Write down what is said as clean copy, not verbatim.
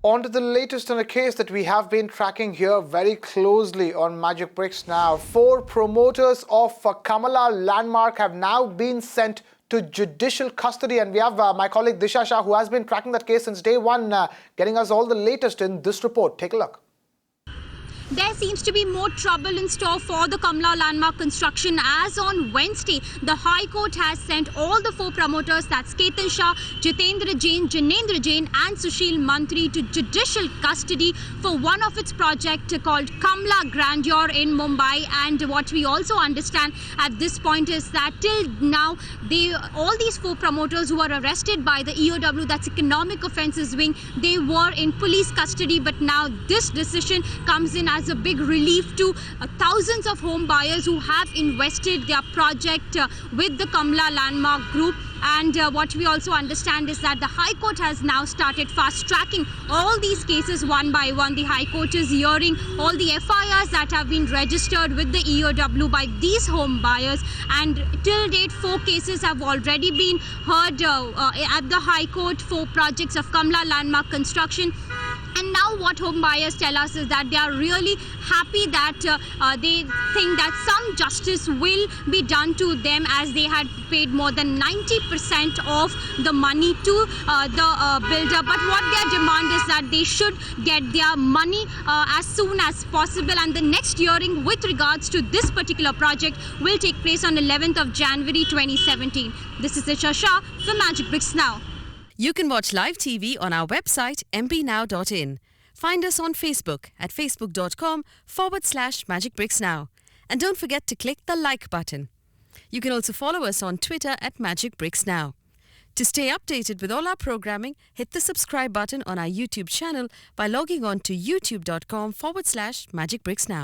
On to the latest in a case that we have been tracking here very closely on Magic Bricks now. 4 promoters of Kamala Landmark have now been sent to judicial custody, and we have my colleague Disha Shah, who has been tracking that case since day one, getting us all the latest in this report. Take a look. There seems to be more trouble in store for the Kamala Landmark construction, as on Wednesday, the High Court has sent all the 4 promoters, that's Ketan Shah, Jitendra Jain, Janendra Jain and Sushil Mantri, to judicial custody for one of its projects called Kamala Grandeur in Mumbai. And what we also understand at this point is that till now, all these 4 promoters who were arrested by the EOW, that's Economic Offences Wing, they were in police custody. But now this decision comes in as a big relief to thousands of home buyers who have invested their project with the Kamala Landmark Group. And what we also understand is that the High Court has now started fast-tracking all these cases one by one. The High Court is hearing all the FIRs that have been registered with the EOW by these home buyers. And till date, 4 cases have already been heard at the High Court for projects of Kamala Landmark construction. And now what home buyers tell us is that they are really happy that they think that some justice will be done to them, as they had paid more than 90% of the money to the builder. But what their demand is that they should get their money as soon as possible. And the next hearing with regards to this particular project will take place on 11th of January 2017. This is Disha Shah for Magic Bricks Now. You can watch live TV on our website mpnow.in. Find us on Facebook at facebook.com/magicbricksnow. And don't forget to click the like button. You can also follow us on Twitter at Magic Bricks Now. To stay updated with all our programming, hit the subscribe button on our YouTube channel by logging on to youtube.com/magicbricksnow.